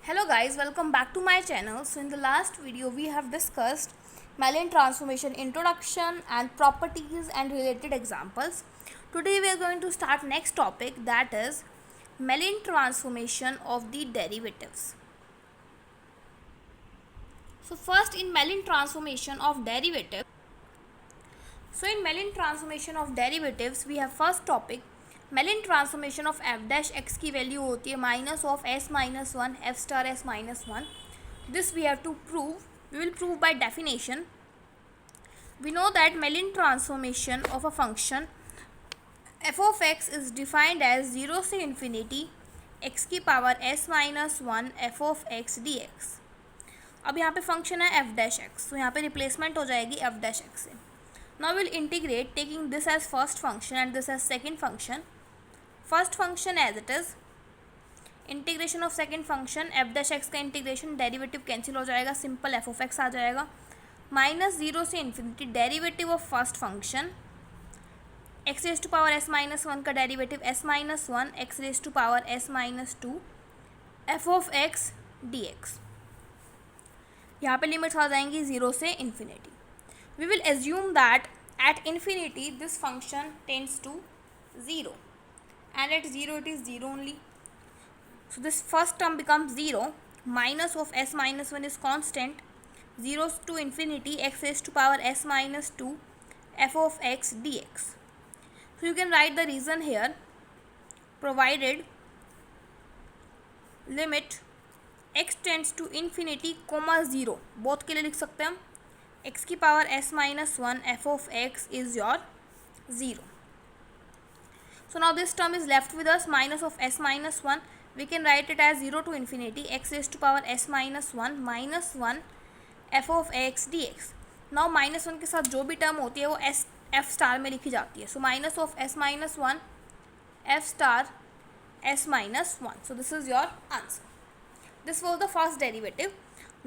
Hello guys, welcome back to my channel. So in the last video we have discussed Mellin transformation introduction and properties and related examples. Today we are going to start next topic, that is Mellin transformation of the derivatives. So first, in Mellin transformation of derivatives. So in Mellin transformation of derivatives we have first topic, Mellin transformation of f dash x की value होती है minus of s minus one f star s minus one. This we have to prove. We will prove by definition. We know that Mellin transformation of a function f of x is defined as 0 से infinity x की power s minus one f of x dx. अब यहाँ पे function है f dash x, तो यहाँ पे replacement हो जाएगी f dash x से. Now we'll integrate taking this as first function and this as second function. First function as it is, integration of second function f dash x का integration, derivative cancel हो जाएगा, simple f of x आ जाएगा. Minus zero से infinity derivative of first function x raise to power s minus one का derivative s minus one x raise to power s minus two f of x d x. यहाँ पे limits आ जाएंगी zero से infinity. We will assume that at infinity this function tends to zero and at 0 it is 0 only. So this first term becomes 0. Minus of s minus 1 is constant. 0 to infinity x raised to power s minus 2 f of x dx. So you can write the reason here. Provided limit x tends to infinity comma 0, both के लिए लिख सकते हैं हम, x की power s minus 1 f of x is your 0. So now this term is left with us, minus of s minus 1. We can write it as 0 to infinity x raised to power s minus 1 minus 1 f of x dx. Now minus 1 के साथ जो भी term होती है वो s f star में लिखी जाती है. So minus of s minus 1 f star s minus 1. So this is your answer. This was the first derivative.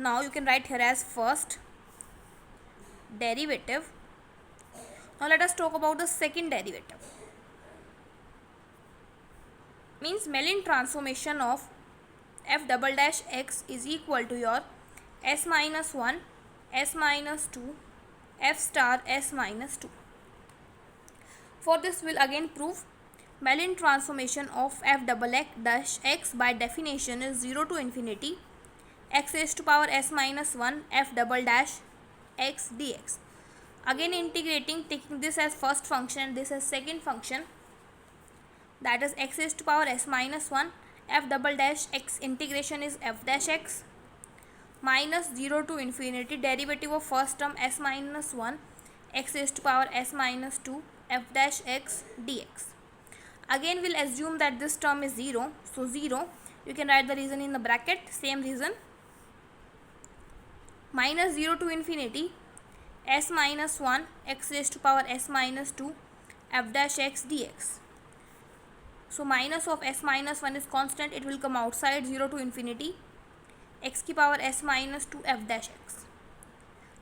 Now you can write here as first derivative. Now let us talk about the second derivative. Means Mellin transformation of f double dash x is equal to your s minus 1 s minus 2 f star s minus 2. For this we'll again prove Mellin transformation of f double dash x by definition is 0 to infinity x raised to power s minus 1 f double dash x dx. Again integrating, taking this as first function and this as second function, that is x raised to power s minus 1 f double dash x integration is f dash x minus 0 to infinity derivative of first term s minus 1 x raised to power s minus 2 f dash x dx. Again we'll assume that this term is 0, so 0, you can write the reason in the bracket, same reason, minus 0 to infinity s minus 1 x raised to power s minus 2 f dash x dx. So minus of s minus 1 is constant, it will come outside, 0 to infinity x की power s minus 2 f dash x.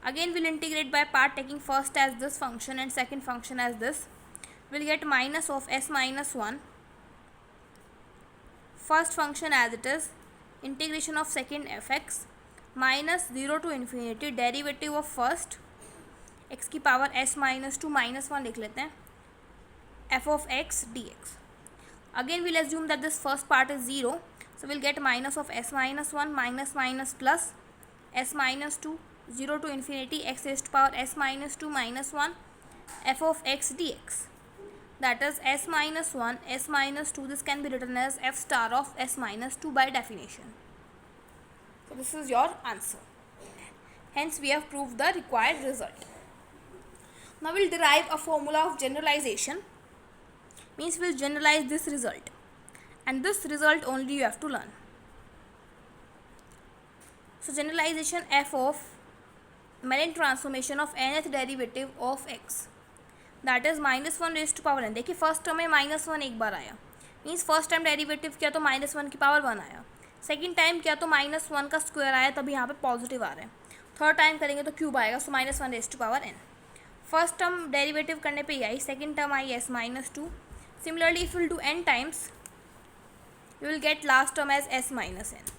Again we'll integrate by part, taking first as this function and second function as this. We'll get minus of s minus 1 first function as it is, integration of second fx minus 0 to infinity derivative of first x की power s minus 2 minus 1 लिख लेते हैं f of x dx. Again we'll assume that this first part is 0, so we'll get minus of s minus 1 minus minus plus s minus 2 0 to infinity x raised to power s minus 2 minus 1 f of x dx, that is s minus 1 s minus 2. This can be written as f star of s minus 2 by definition. So this is your answer. Hence we have proved the required result. Now we'll derive a formula of generalization. Means we'll generalize this result, and this result only you have to learn. So generalization f of Mellin transformation of nth derivative of x, that is minus 1 raised to power n. देखिए first term में minus one एक बार आया, means first time derivative किया तो minus 1 की power 1 आया, second time किया तो माइनस 1 का स्क्वायर आया, तभी यहाँ पे पॉजिटिव आ रहे हैं, थर्ड टाइम करेंगे तो क्यूब आएगा, so minus 1 raised to power n. First term derivative करने पे ही आई, सेकेंड टर्म आई s minus 2. Similarly if you will do n times, you will get last term as s minus n.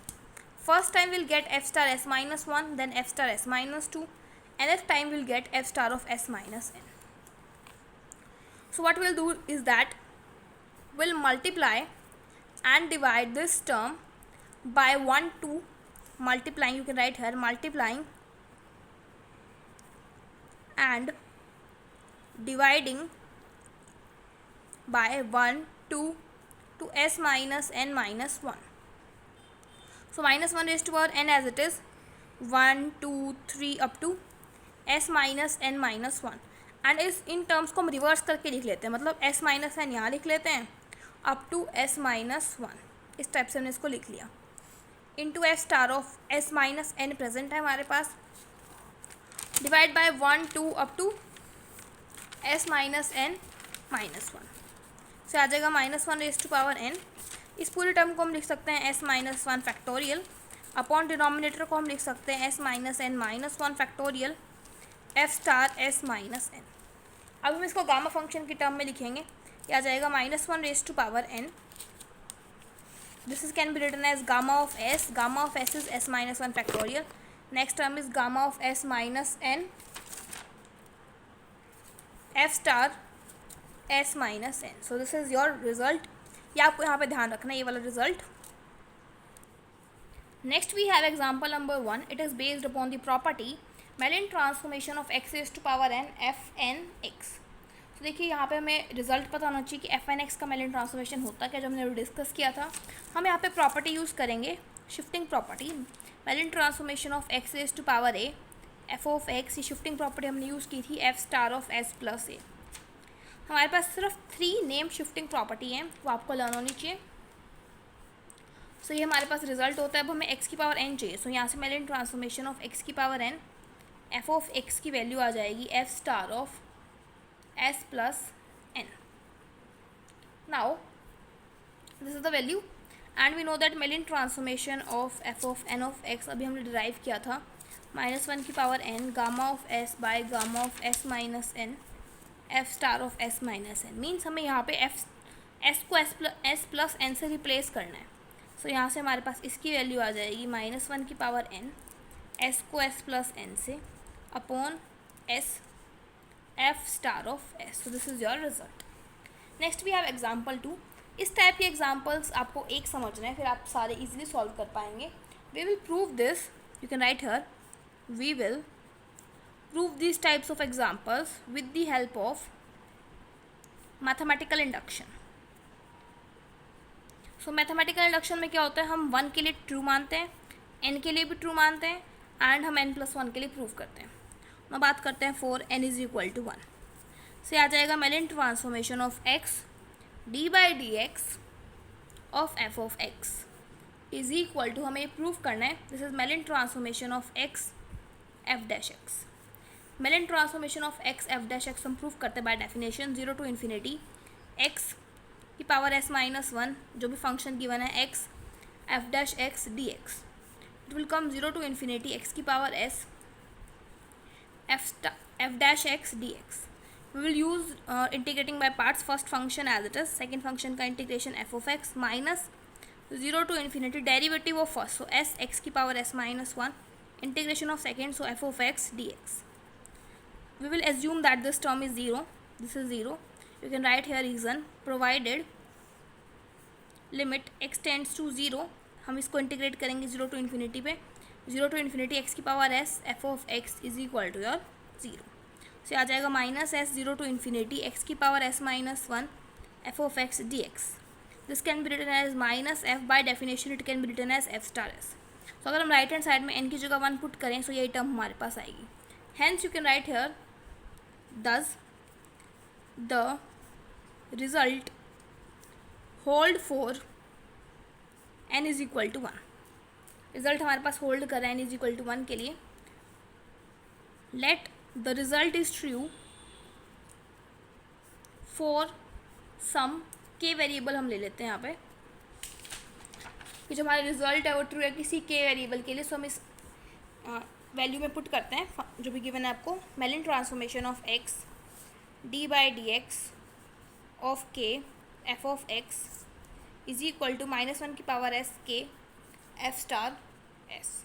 first time we'll get f star s minus 1, then f star s minus 2, nth time we'll get f star of s minus n. So what we'll do is that we'll multiply and divide this term by 1, 2, multiplying, you can write here multiplying and dividing by 1, 2 to s minus n minus 1. So minus 1 raised to power n as it is 1, 2, 3 up to s minus n minus 1. And इस in terms को हम reverse करके लिख लेते हैं, मतलब s minus N यहाँ लिख लेते हैं अप टू s माइनस 1, इस टाइप से हमने इसको लिख लिया, into f star of s minus n present है हमारे पास, divide by 1, 2 up to s minus n minus 1 से आ जाएगा minus 1 raise to power n. इस पूरे टर्म को हम लिख सकते हैं s minus 1 factorial, upon denominator को हम लिख सकते हैं s minus n minus 1 factorial f star s minus n. अब हम इसको गामा फंक्शन की टर्म में लिखेंगे, ये आ जाएगा minus 1 raise to power n. This is can be written as gamma of s is s minus 1 factorial. Next term is gamma of s minus n f star s minus n. So this is your result, ये आपको यहाँ पे ध्यान रखना है, ये वाला result. Next we have example number 1. It is based upon the property Mellin transformation of x raise to power n f n x. तो देखिए यहाँ पे हमें रिजल्ट पता होना चाहिए कि f n x का मेलिन ट्रांसफॉर्मेशन होता है क्या, जो हमने डिस्कस किया था. हम यहाँ पे प्रॉपर्टी यूज़ करेंगे, shifting property, Mellin transformation of x raise to power a f of x. ये शिफ्टिंग प्रॉपर्टी हमने यूज़ की थी f star of s plus a. हमारे पास सिर्फ 3 नेम शिफ्टिंग प्रॉपर्टी हैं, वो आपको लर्न होनी चाहिए. सो ये हमारे पास रिजल्ट होता है. अब हमें x की पावर n चाहिए, सो यहाँ से मेलिन ट्रांसफॉर्मेशन ऑफ x की power n, f of x की वैल्यू आ जाएगी f star of s plus n. Now this is the value and we know that Mellin transformation of f of n of x अभी हमने derive किया था minus 1 की power n gamma of s by gamma of s minus n f star of s minus n. Means हमें यहाँ पे s को s plus n से रिप्लेस करना है. सो यहाँ से हमारे पास इसकी वैल्यू आ जाएगी माइनस 1 की पावर n s को s प्लस n से upon s f star of s. So this is your result. Next we have example 2. इस टाइप के एग्जाम्पल्स आपको एक समझना है, फिर आप सारे इजीली सॉल्व कर पाएंगे. We will prove this, you can write here, we will prove these types of examples with the help of mathematical induction. So mathematical induction में क्या होता है, हम 1 के लिए ट्रू मानते हैं, n के लिए भी ट्रू मानते हैं, एंड हम n प्लस 1 के लिए प्रूव करते हैं. मैं बात करते हैं for n is equal to 1. से आ जाएगा Mellin transformation of x d by d x of f of x is equal to, हमें प्रूव करना है, this is Mellin transformation of x f dash x. Mellin transformation of x f dash x हम prove करते हैं by definition 0 to infinity x की power s minus 1, जो भी function given है x f dash x dx. It will come 0 to infinity x की power s f dash x dx. We will use integrating by parts. First function as it is, second function का integration f of x minus 0 to infinity derivative of first, so s x की power s minus 1 integration of second, so f of x dx. We will assume that this term is 0. This is 0. You can write here reason, provided limit x tends to 0. हम इसको integrate करेंगे 0 to infinity पे, 0 to infinity x की power s f of x is equal to your 0. से आ जाएगा minus s 0 to infinity x की power s minus 1 f of x dx. This can be written as minus f, by definition it can be written as f star s. तो अगर हम right hand side में n की जगह 1 put करें, सो यही term हमारे पास आएगी. Hence you can write here, thus the result hold for n is equal to 1. Result हमारे पास होल्ड कर रहा है n is equal to 1 के लिए. let the result is true for some k variable हम ले लेते हैं यहाँ पे, कि जो हमारा रिजल्ट है वो ट्रू है किसी k वेरिएबल के लिए. सो हम इस वैल्यू में पुट करते हैं जो भी गिवन है आपको, Mellin transformation of x d by d x of k f of x is equal to minus 1 की power s k f star s.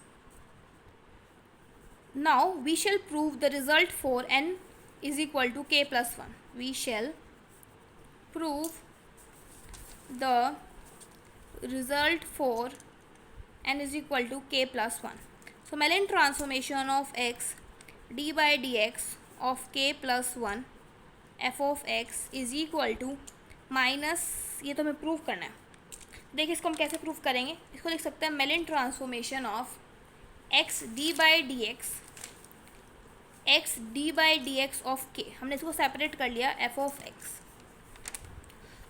Now we shall prove the result for n is equal to k plus 1. We shall prove the result for n is equal to k plus 1. So Mellin transformation of x d by dx of k plus 1 f of x is equal to minus, ये तो हमें prove करना है. देखिए इसको हम कैसे prove करेंगे. इसको लिख सकते हैं Mellin transformation of x d by d x of k. हमने इसको सेपरेट कर लिया एफ ऑफ एक्स.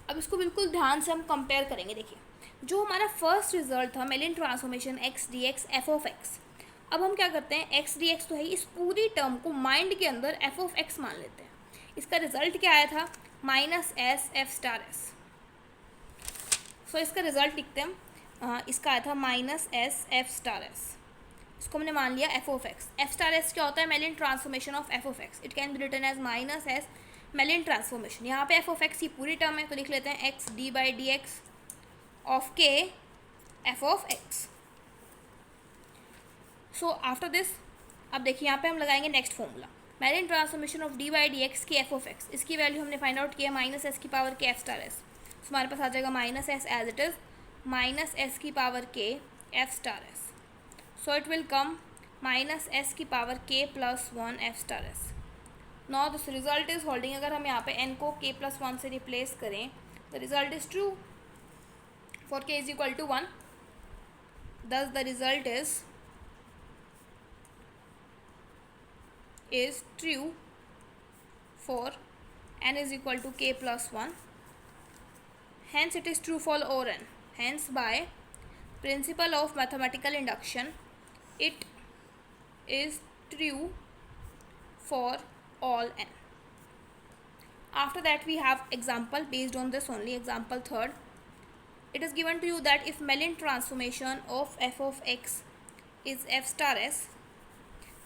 अब इसको बिल्कुल ध्यान से हम कंपेयर करेंगे. देखिए जो हमारा फर्स्ट रिजल्ट था Mellin transformation x d x f of x. अब हम क्या करते हैं, एक्स डी एक्स तो है, इस पूरी टर्म को माइंड के अंदर एफ ऑफ एक्स मान लेते हैं. इसका रिजल्ट क्या आया था, minus s f star s. So इसका रिजल्ट लिखते हैं, इसका आया था minus s f star s. इसको हमने मान लिया f of x. F star s क्या होता है, Mellin transformation of f of x. It can be written as minus s Mellin transformation. यहाँ पे एफ ऑफ एक्स की पूरी टर्म है तो लिख लेते हैं x d by d x of k f of x. So after this अब देखिए यहाँ पे हम लगाएंगे next formula, Mellin transformation of d by d x की एफ ऑफ एक्स. इसकी वैल्यू हमने फाइंड आउट किया माइनस एस की power k f star s. So हमारे पास आ जाएगा minus s as it is minus s की power k f star s. So it will come minus s की पावर के plus 1 F star S. Now this result is holding. अगर हम यहाँ पे एन को के प्लस 1 से रिप्लेस करें the result is true for के इज इक्वल टू 1. दस the result is true for n is equal to k plus 1. Hence it is true for all n. Hence by principle of mathematical induction it is true for all n. After that we have example based on this only. Example third, it is given to you that if Mellin transformation of f of x is f star s,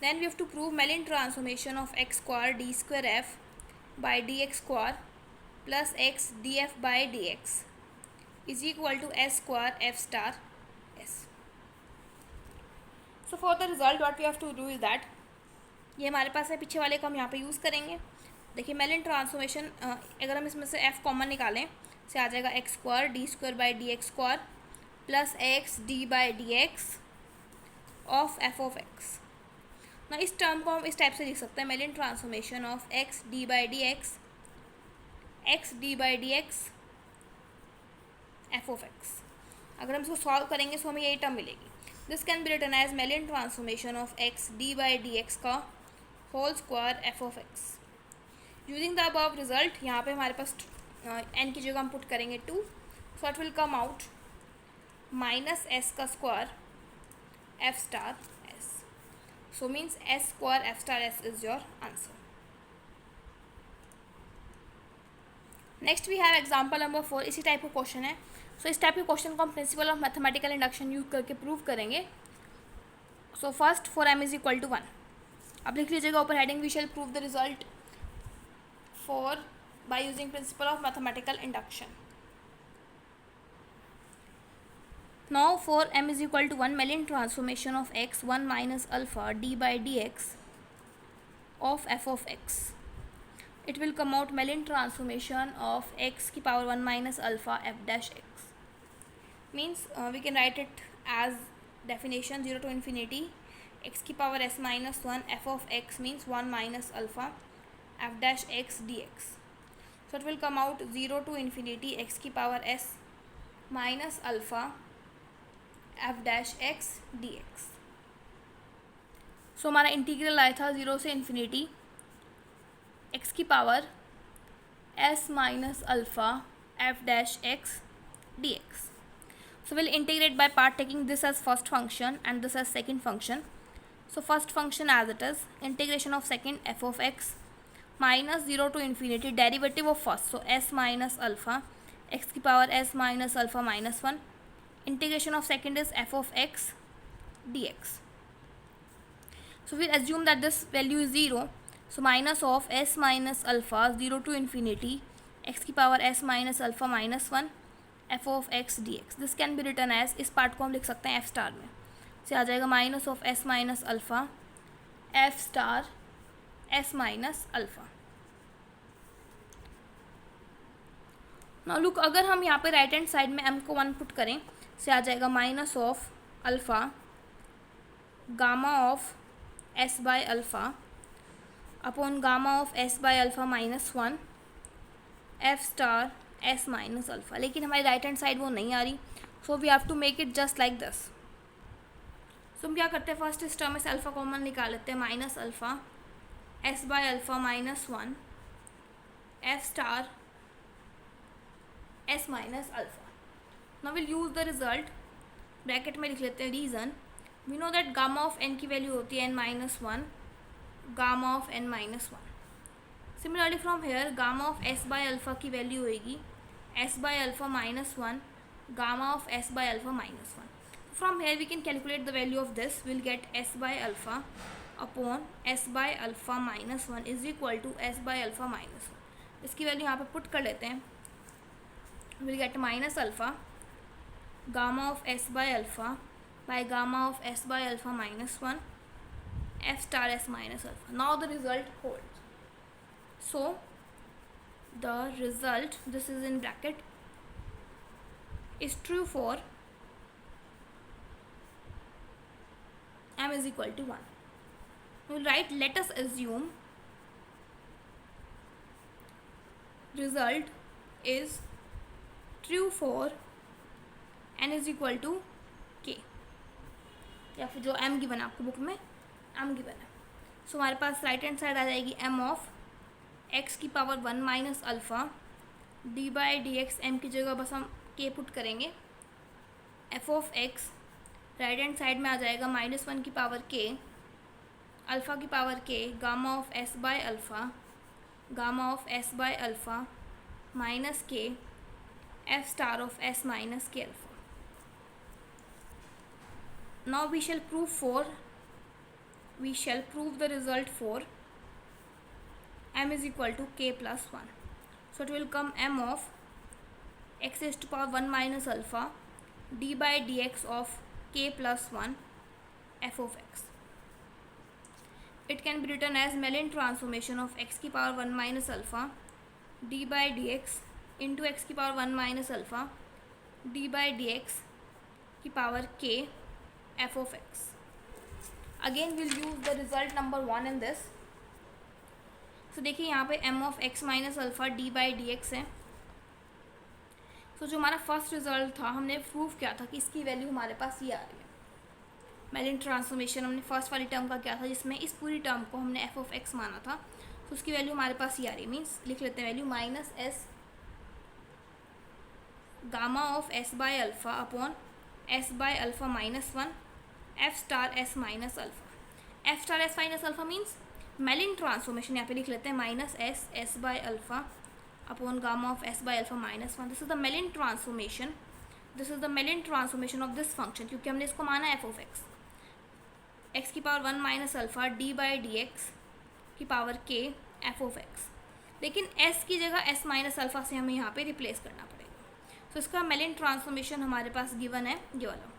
then we have to prove Mellin transformation of x square d square f by dx square plus x df by dx is equal to s square f star s. So for the result what we have to do is that ये हमारे पास है, पीछे वाले को हम यहाँ पे use करेंगे. देखिए Mellin ट्रांसफॉर्मेशन अगर हम इसमें से f कॉमन निकालें से आ जाएगा x square D square by d x square plus x d by d x of f of x. ना इस टर्म को हम इस टाइप से लिख सकते हैं, Mellin transformation of x d by d x f of x. अगर हम इसको सॉल्व करेंगे तो हमें यही टर्म मिलेगी. This can be written as Mellin transformation of x d by d x का whole square f of x. Using the above result यहाँ पे हमारे पास एन की जगह हम पुट करेंगे 2. So it will come out minus s का square f star. So means s square f star s is your answer. Next we have example number 4. इसी type का क्वेश्चन है. So इस टाइप के क्वेश्चन को हम principal of mathematical induction use करके prove करेंगे. So first for m is equal to 1. अब लिख लीजिएगा ऊपर heading we shall prove the result for by using principle of mathematical induction. Now for m is equal to 1, Mellin transformation of x 1 minus alpha d by dx of f of x. It will come out Mellin transformation of x की power 1 minus alpha f dash x. Means we can write it as definition 0 to infinity x की power s minus 1 f of x means 1 minus alpha f dash x dx. So it will come out 0 to infinity x की power s minus alpha f dash x d x. So हमारा integral आया था 0 से infinity x की power s minus alpha f dash x d x. So will integrate by part taking this as first function and this as second function. So first function as it is integration of second f of x minus 0 to infinity derivative of first. So s minus alpha x की power s minus alpha minus 1. Integration of second is f of x dx. So we'll assume that this value is 0. So minus of s minus alpha 0 to infinity x की power s minus alpha minus 1 f of x dx. This can be written as, इस part को हम लिख सकते हैं f star में. से आ जाएगा minus of s minus alpha f star s minus alpha. Now look, अगर हम यहाँ पे राइट हैंड साइड में m को 1 पुट करें से आ जाएगा minus of alpha gamma of s by alpha upon gamma of s by alpha minus 1 f star s minus alpha. लेकिन हमारी राइट हैंड साइड वो नहीं आ रही, so we have to make it just like this. सो हम क्या करते हैं, फर्स्ट इस टर्म में से अल्फ़ा कॉमन निकाल लेते हैं, minus alpha s by alpha minus 1 f star s minus alpha. Now will use the result, bracket में लिख लेते हैं reason. We know that gamma of n की वैल्यू होती है n minus 1 gamma of n minus 1। Similarly from here gamma of s by alpha की value होएगी s by alpha minus 1 gamma of s by alpha minus 1। From here we can calculate the value of this, will get s by alpha upon s by alpha minus 1 is equal to s by alpha minus 1। इसकी value यहाँ पे put कर लेते हैं, will get minus alpha gamma of s by alpha by gamma of s by alpha minus 1 f star s minus alpha. Now the result holds. So the result, this is in bracket, is true for m is equal to 1. We will write, let us assume result is true for n is equal to k, या फिर जो m given है आपको book में m given है। सो हमारे पास राइट हैंड साइड आ जाएगी m ऑफ x की power 1 minus alpha d by d x, m की जगह बस हम k पुट करेंगे, f of x right hand side में आ जाएगा माइनस 1 की पावर k अल्फ़ा की power k gamma of s by alpha gamma of s by alpha minus k f star of s minus k alpha. Now we shall prove the result for m is equal to k plus 1. So it will come m of x raised to power 1 minus alpha d by dx of k plus 1 f of x. It can be written as Mellin transformation of x की power 1 minus alpha d by dx into x की power 1 minus alpha d by dx की power k f of x. Again we'll use the result number 1 in this. So देखिए यहाँ पे m of x minus alpha d by dx है। तो जो हमारा first result था, हमने प्रूव किया था कि इसकी वैल्यू हमारे पास ये आ रही है। मेलिन ट्रांसफॉर्मेशन हमने फर्स्ट वाली टर्म का किया था, जिसमें इस पूरी टर्म को हमने f of x माना था, तो उसकी वैल्यू हमारे पास ये आ रही है। मीन्स लिख लेते हैं value minus s gamma of s by alpha upon s by alpha minus 1 f star s minus alpha. f star s minus alpha means Mellin transformation, यहाँ पे लिख लेते हैं minus s by alpha upon gamma of s by alpha minus 1। This is the Mellin transformation, this is the Mellin transformation of this function, क्योंकि हमने इसको माना f of x की power 1 minus alpha d by d x की power k f of x। लेकिन s की जगह s minus alpha से हमें यहाँ पे रिप्लेस करना पड़ेगा। तो इसका मेलिन ट्रांसफॉर्मेशन हमारे पास गिवन है ये वाला,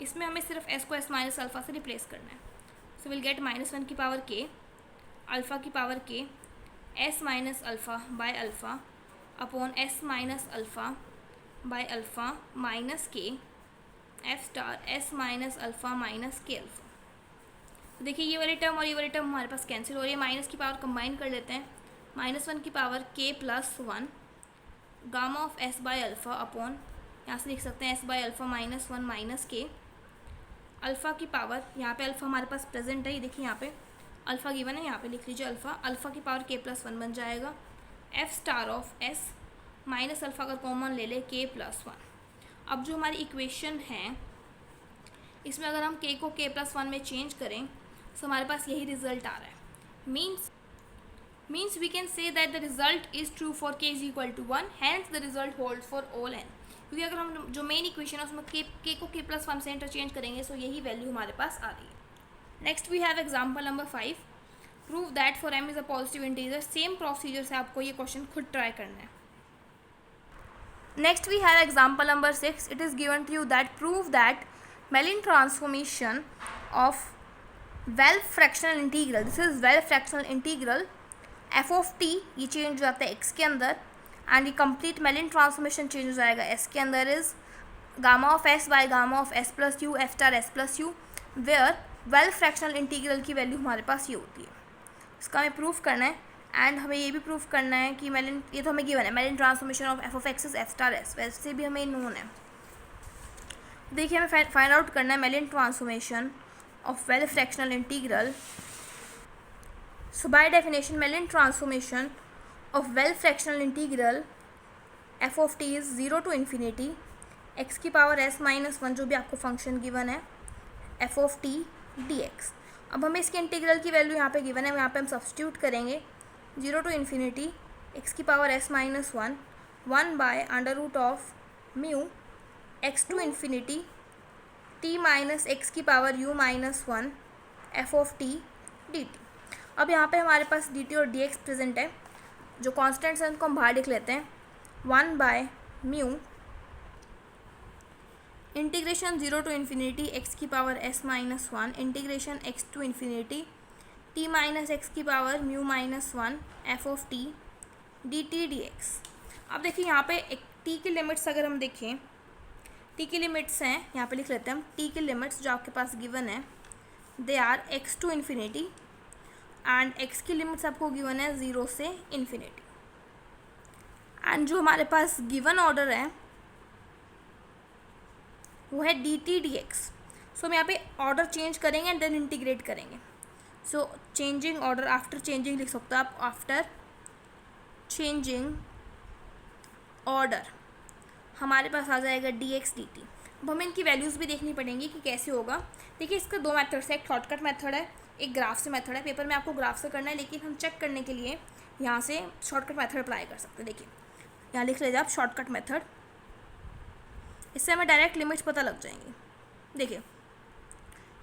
इसमें हमें सिर्फ s को s माइनस अल्फ़ा से रिप्लेस करना है। सो विल गेट माइनस 1 की पावर k अल्फ़ा की power k s minus alpha bye alpha upon s minus alpha bye alpha minus k f star s minus alpha minus k alpha. तो देखिए ये वाली term और ये वाली term हमारे पास कैंसिल हो रही है, माइनस की पावर कंबाइन कर लेते हैं, माइनस 1 की power k plus 1 gamma of s by alpha upon, यहाँ से लिख सकते हैं s by alpha minus 1 minus k alpha की पावर, यहाँ पे अल्फ़ा हमारे पास प्रेजेंट है, ये देखिए यहाँ पे अल्फ़ा गिवन है, यहाँ पे लिख लीजिए अल्फ़ा की पावर k प्लस 1 बन जाएगा f star of s minus alpha का कॉमन ले ले k प्लस 1। अब जो हमारी इक्वेशन है इसमें अगर हम k को k प्लस 1 में चेंज करें तो हमारे पास यही रिजल्ट आ रहा है। Means we can say that the result is true for k is equal to 1, hence the result hold for all n। क्योंकि अगर हम जो मेन इक्वेशन है उसमें k को k प्लस 1 से इंटरचेंज करेंगे तो यही वैल्यू हमारे पास आ रही है। Next we have example number 5, prove that for m is a positive integer. Same procedure से आपको ये क्वेश्चन खुद ट्राई करना है। Next we have example number 6, it is given to you that prove that Mellin transformation of Weyl fractional integral, this is Weyl fractional integral f of t, ये change हो जाता है एक्स के अंदर, and ये complete मेलिन transformation change हो जाएगा s के अंदर, is gamma of s by gamma of s plus u f star s plus u, where well fractional integral की वैल्यू हमारे पास ये होती है। इसका हमें प्रूफ करना है, एंड हमें ये भी प्रूफ करना है कि मेलिन, ये तो हमें गिवन है, Mellin transformation of f of x is f star s, वैसे भी हमें नोन है। देखिए हमें फाइंड आउट करना है Mellin transformation of Weyl fractional integral. So by definition Mellin transformation of Weyl fractional integral f of t is 0 to infinity x की power s minus 1, जो भी आपको फंक्शन गिवन है, f of t d x. अब हमें इसके integral की value यहाँ पे गिवन है, यहाँ पे हम सब्स्टिट्यूट करेंगे 0 टू इन्फिनिटी एक्स की power s minus 1 by under root of mu x to infinity t minus x की power u minus 1 f of t d T. अब यहाँ पे हमारे पास डी टी और डी एक्स प्रेजेंट है, जो कॉन्स्टेंट्स हैं उनको हम बाहर लिख लेते हैं, 1 by mu integration 0 to infinity x की power s minus 1 integration x to infinity t minus x की power mu minus 1 f of t d t d x. अब देखिए यहाँ पे एक टी की लिमिट्स अगर हम देखें, टी की लिमिट्स हैं, यहाँ पे लिख लेते हैं हम, टी की लिमिट्स जो आपके पास गिवन है they are x to infinity, and x की लिमिट्स आपको गिवन है 0 से इन्फिनिटी, एंड जो हमारे पास गिवन ऑर्डर है वो है डी टी डी एक्स। सो हम यहाँ पे ऑर्डर चेंज करेंगे एंड देन इंटीग्रेट करेंगे। सो चेंजिंग ऑर्डर, आफ्टर चेंजिंग लिख सकते हो आप, आफ्टर चेंजिंग ऑर्डर हमारे पास आ जाएगा डी एक्स डी टी। अब हमें इनकी वैल्यूज़ भी देखनी पड़ेंगी कि कैसे होगा। देखिए इसका दो मेथड्स है, एक शॉर्टकट मेथड है, एक ग्राफ से मेथड है। पेपर में आपको ग्राफ से करना है, लेकिन हम चेक करने के लिए यहाँ से शॉर्टकट मेथड अप्लाई कर सकते हैं। देखिए यहाँ लिख लीजिए आप शॉर्टकट मेथड, इससे हमें डायरेक्ट लिमिट्स पता लग जाएंगी। देखिए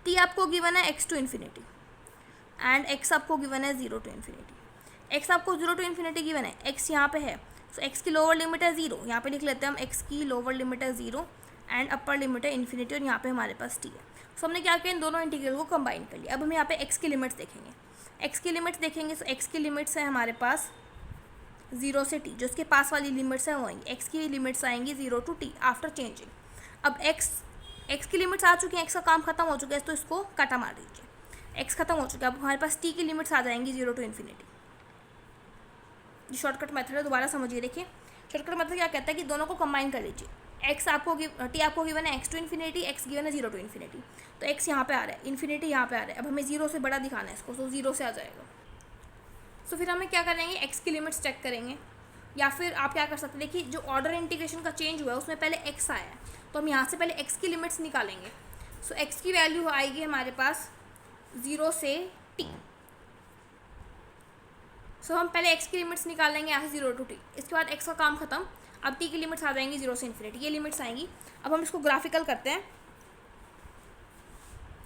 टी आपको गिवन है x to infinity and x आपको गिवन है 0 टू इन्फिनिटी। एक्स आपको 0 टू इन्फिनिटी गिवन है, एक्स यहाँ पे है, सो एक्स की लोअर लिमिट है 0, यहाँ पे लिख लेते हैं हम एक्स की लोअर लिमिट है 0 एंड अपर लिमिट है इन्फिनिटी, और यहाँ पे हमारे पास टी है। सो हमने क्या किया, इन दोनों इंटीग्रल को कंबाइन कर लिया। अब हम यहाँ पे एक्स की लिमिट्स देखेंगे, एक्स की लिमिट्स देखेंगे, सो एक्स की लिमिट्स है हमारे पास 0 से टी, जो इसके पास वाली लिमिट्स हैं वो आएंगी, एक्स की लिमिट्स आएंगी 0 टू टी आफ्टर चेंजिंग। अब एक्स की लिमिट्स आ चुकी हैं, एक्स का काम खत्म हो चुका है, तो इसको काटा मार दीजिए, एक्स खत्म हो चुका है। अब हमारे पास टी की लिमिट्स आ जाएंगी 0 टू इन्फिनिटी। ये शॉर्टकट मेथड है, दोबारा समझिए। देखिए शॉर्टकट मेथड क्या कहता है कि दोनों को कंबाइन कर लीजिए। एक्स आपको टी आपको गिवन है x to infinity, x given है 0 टू इन्फिनिटी, तो एक्स यहाँ पे आ रहा है, इन्फिनिटी यहाँ पे आ रहा है। अब हमें 0 से बड़ा दिखाना है इसको, तो 0 से आ जाएगा। तो फिर हमें क्या करेंगे, एक्स की लिमिट्स चेक करेंगे, या फिर आप क्या कर सकते हैं, देखिए जो ऑर्डर इंटीग्रेशन का चेंज हुआ है उसमें पहले एक्स आया है, तो हम यहाँ से पहले एक्स की लिमिट्स निकालेंगे। सो एक्स की वैल्यू आएगी हमारे पास 0 से टी। सो हम पहले एक्स की लिमिट्स निकालेंगे यहाँ से 0 टू टी, इसके बाद एक्स का काम खत्म। अब टी की लिमिट्स आ जाएंगी 0 से इन्फिनिटी, ये लिमिट्स आएंगी। अब हम इसको ग्राफिकल करते हैं,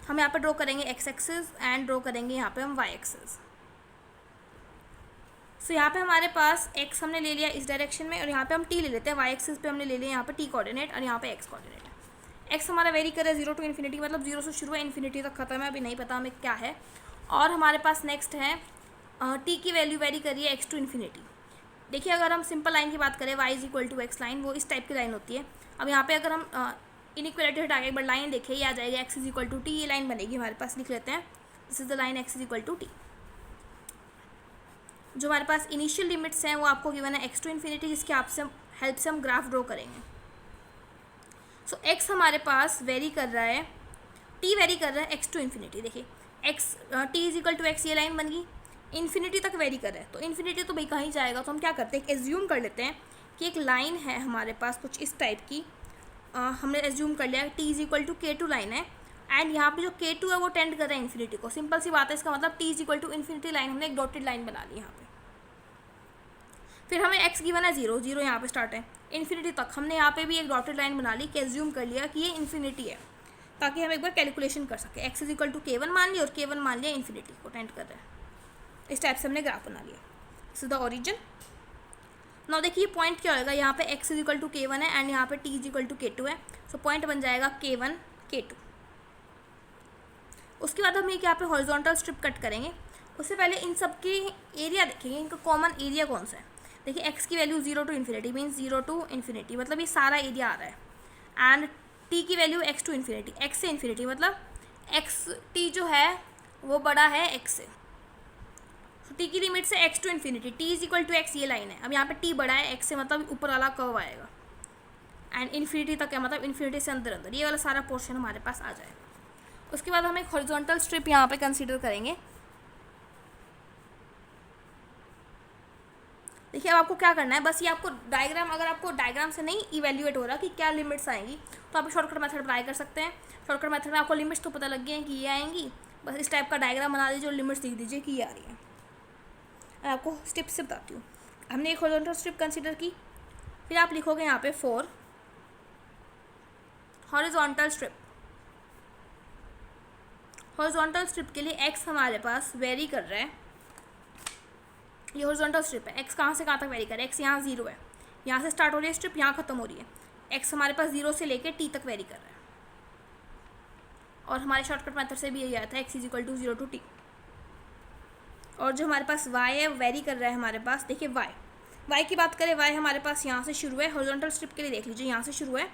हम यहाँ पर ड्रॉ करेंगे एक्स एक्सिस एंड ड्रॉ करेंगे यहाँ पे हम वाई एक्सिस। सो यहाँ पे हमारे पास एक्स हमने ले लिया इस डायरेक्शन में, और यहाँ पे हम टी ले लेते हैं, वाई एक्सिस पे हमने ले लिया यहाँ पे टी कोऑर्डिनेट, और यहाँ पे एक्स कोऑर्डिनेट है। एक्स हमारा वेरी करे 0 टू इन्फिनिटी, मतलब 0 से शुरू है इन्फिनिटी तक खत्म है, अभी नहीं पता हमें क्या है। और हमारे पास नेक्स्ट है टी की वैल्यू वेरी करिए एक्स टू इन्फिनिटी। देखिए अगर हम सिंपल लाइन की बात करें, y is equal to x line, वो इस टाइप की लाइन होती है। अब यहाँ पे अगर हम इनइक्वालिटी हटा के एक बार लाइन देखें, ये आ जाएगा x is equal to t, ये लाइन बनेगी हमारे पास, लिख लेते हैं this is the line x is equal to t. जो हमारे पास इनिशियल लिमिट्स हैं वो आपको गिवन है एक्स टू इन्फिनिटी, जिसके आपसे हेल्प से हम ग्राफ ड्रॉ करेंगे। सो x हमारे पास वेरी कर रहा है, t वेरी कर रहा है एक्स टू इन्फिनिटी। देखिए x t is equal to x, ये लाइन बन गई, इन्फिनिटी तक वेरी कर रहा है, तो इन्फिनिटी तो भाई कहीं जाएगा। तो हम क्या करते हैं, एज्यूम कर लेते हैं कि एक लाइन है हमारे पास कुछ इस टाइप की, हमने एज्यूम कर लिया t is equal to K2 line है, एंड यहाँ पे जो K2 है वो टेंड कर रहा है इन्फिनिटी को। सिंपल सी बात है, इसका मतलब t is equal to infinity line, हमने एक डॉटेड लाइन बना ली यहाँ पे। फिर हमें x गिवन है 0, 0 यहाँ पे स्टार्ट है इन्फिनिटी तक, हमने यहाँ पे भी एक डॉटेड लाइन बना ली कि एज्यूम कर लिया कि ये इन्फिनिटी है, ताकि हम एक बार कैलकुलेशन कर सकें। x is equal to K1 मान लिया, और K1 मान लिया इन्फिनिटी को टेंड कर रहा है, इस टाइप से हमने ग्राफ बना लिया। This is the origin. Now देखिए पॉइंट क्या होगा, यहाँ पे x is equal to K1 है एंड यहाँ पे t is equal to K2 है, सो पॉइंट बन जाएगा K1 K2। उसके बाद हम एक यहाँ पे हॉरिजॉन्टल स्ट्रिप कट करेंगे। उससे पहले इन सब की एरिया देखेंगे, इनका कॉमन एरिया कौन सा है। देखिए एक्स की value 0 to infinity means 0 to infinity, मतलब ये सारा एरिया आ रहा है। एंड टी की value x to infinity, x से इन्फिनिटी, मतलब एक्स टी जो है वो बड़ा है एक्स से। तो टी की लिमिट से x to infinity, t is equal to x, ये लाइन है। अब यहाँ पे t बड़ा है x से, मतलब ऊपर वाला कर्व आएगा। एंड इन्फिनिटी तक है, मतलब इन्फिनिटी से अंदर अंदर ये वाला सारा पोर्शन हमारे पास आ जाएगा। उसके बाद हम एक हॉरिजॉन्टल स्ट्रिप यहाँ पे कंसीडर करेंगे। देखिए अब आपको क्या करना है, बस ये आपको डायग्राम, अगर आपको डायग्राम से नहीं इवेल्युएट हो रहा कि क्या लिमिट्स आएंगी, तो आप शॉर्टकट मेथड अप्लाई कर सकते हैं। शॉर्टकट मेथड में आपको लिमिट्स तो पता लग गए हैं कि ये आएंगी, बस इस टाइप का डायग्राम बना दीजिए और लिमिट्स लिख दीजिए कि ये आ रही है। मैं आपको स्टेप से बताती हूँ। हमने एक हॉरिजॉन्टल स्ट्रिप कंसीडर की, फिर आप लिखोगे यहाँ पे 4 हॉरिजॉन्टल स्ट्रिप। हॉरिजॉन्टल स्ट्रिप के लिए एक्स हमारे पास वेरी कर रहा है, ये हॉरिजॉन्टल स्ट्रिप है। एक्स कहाँ से कहाँ तक वेरी कर रहा है, एक्स यहाँ 0 है, यहाँ से स्टार्ट हो रही है स्ट्रिप, यहाँ खत्म हो रही है। एक्स हमारे पास 0 से लेकर टी तक वेरी कर रहा है, और हमारे शॉर्टकट मेथड से भी यही आया था, x is equal to 0 to t. और जो हमारे पास y है वेरी कर रहा है हमारे पास। देखिए y की बात करें, y हमारे पास यहाँ से शुरू है, हॉरिजॉन्टल स्ट्रिप के लिए देख लीजिए, यहाँ से शुरू है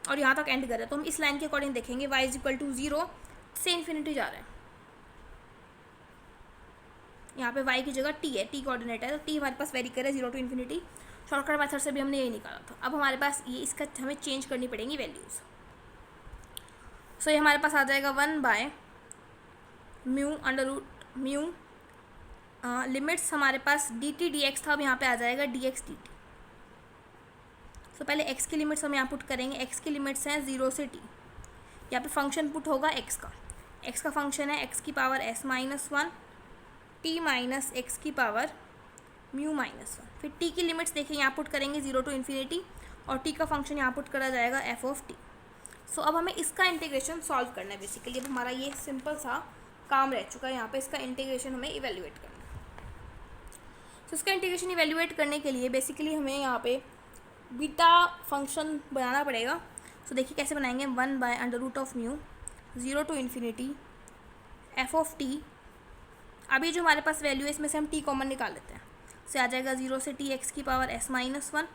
और यहाँ तक एंड कर रहा है। तो हम इस लाइन के अकॉर्डिंग देखेंगे, y इज इक्वल टू 0 से इन्फिनिटी जा रहा है। यहाँ पे y की जगह t है, t कोऑर्डिनेट है, तो t हमारे पास वेरी कर रहा है 0 टू इन्फिनिटी। शॉर्टकट मेथड से भी हमने यही निकाला था। अब हमारे पास ये इसका हमें चेंज करनी पड़ेंगी वैल्यूज़। सो ये हमारे पास आ जाएगा 1 by mu under root mu, limits हमारे पास dt dx था, अब यहाँ पे आ जाएगा dx dt। सो पहले x की लिमिट्स हम यहाँ पुट करेंगे। x की लिमिट्स हैं 0 से t। यहाँ पे फंक्शन पुट होगा x का फंक्शन है x की power s minus 1 t minus x की पावर म्यू माइनस 1। फिर t की लिमिट्स देखिए यहाँ पुट करेंगे 0 टू इन्फिनिटी, और t का फंक्शन यहाँ पुट करा जाएगा f ऑफ t। सो अब हमें इसका इंटीग्रेशन सॉल्व करना है बेसिकली। अब हमारा ये सिंपल सा काम रह चुका है, यहाँ पे इसका इंटीग्रेशन हमें इवेल्युएट करना है। सो इसका इंटीग्रेशन इवेल्युएट करने के लिए बेसिकली हमें यहाँ पे बीटा फंक्शन बनाना पड़ेगा। सो देखिए कैसे बनाएंगे, 1 by under root of mu 0 to infinity F of t. अभी जो हमारे पास वैल्यू है इसमें से हम t कॉमन निकाल लेते हैं, से आ जाएगा 0 से t एक्स की पावर s माइनस 1,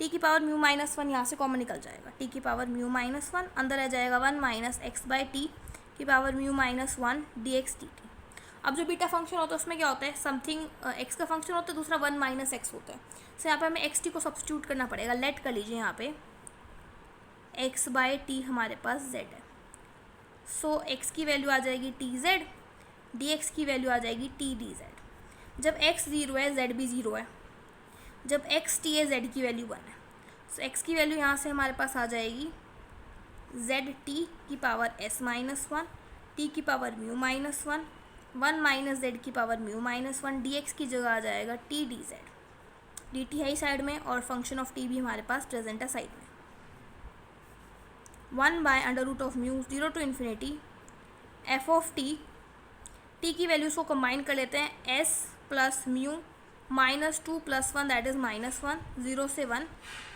t की पावर म्यू माइनस 1 यहाँ से कॉमन निकल जाएगा, t की पावर म्यू माइनस 1 अंदर आ जाएगा 1 माइनस एक्स बाई टी की power mu minus 1 D x D T. अब जो बीटा फंक्शन होता है उसमें क्या होता है, समथिंग x का फंक्शन होता है, दूसरा 1 माइनस एक्स होता है। सो यहाँ पे हमें एक्स टी को सब्स्टिट्यूट करना पड़ेगा। लेट कर लीजिए यहाँ पे x बाई टी हमारे पास z है। सो x की वैल्यू आ जाएगी टी जेड, dx की वैल्यू आ जाएगी टी डी जेड। जब x 0 है z भी 0 है, जब x t है z की वैल्यू 1 है। सो x की वैल्यू यहाँ से हमारे पास आ जाएगी z t की पावर s माइनस 1, t की power mu minus 1, 1 minus z की पावर म्यू माइनस 1, dx की जगह आ जाएगा t डी जेड। dt है साइड में और फंक्शन ऑफ t भी हमारे पास प्रेजेंट है साइड में। 1 by under root of mu 0 to infinity F of T, T की वैल्यूज़ को कंबाइन कर लेते हैं, s plus mu minus 2 plus 1 that is minus 1, 0 से 1,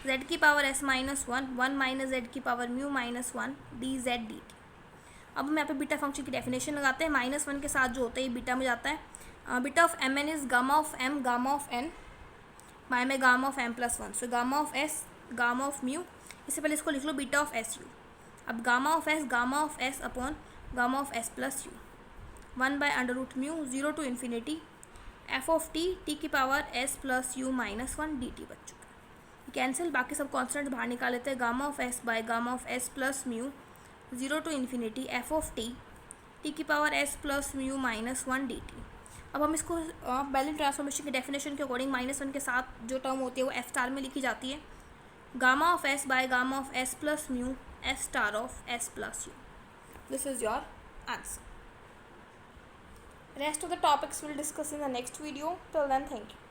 z की power s minus 1, 1 minus z की power mu minus 1 D Z D T. अब हम यहाँ पे बीटा फंक्शन की डेफिनेशन लगाते हैं। माइनस 1 के साथ जो होता है ये बीटा में जाता है। Beta of m n is gamma of m gamma of n by में gamma of m plus 1। So gamma of s gamma of mu, इससे पहले इसको लिख लो बीटा ऑफ एस यू। अब gamma of s upon gamma of s plus u, 1 by under root mu 0 to infinity F of T, T की power s plus u minus 1 d t बच चुका है। कैंसिल, बाकी सब constant बाहर निकाल लेते हैं। Gamma of s by gamma of s plus mu 0 to infinity F of T, T की power s plus mu minus 1 d T. अब हम इसको बेलिन ट्रांसफॉर्मेशन की डेफिनेशन के अकॉर्डिंग -1 के साथ जो टर्म होती है वो एफ स्टार में लिखी जाती है। Gamma of s by gamma of s plus mu F star of s plus you. This is your answer. Rest of the topics we'll discuss in the next video. Till then, thank you.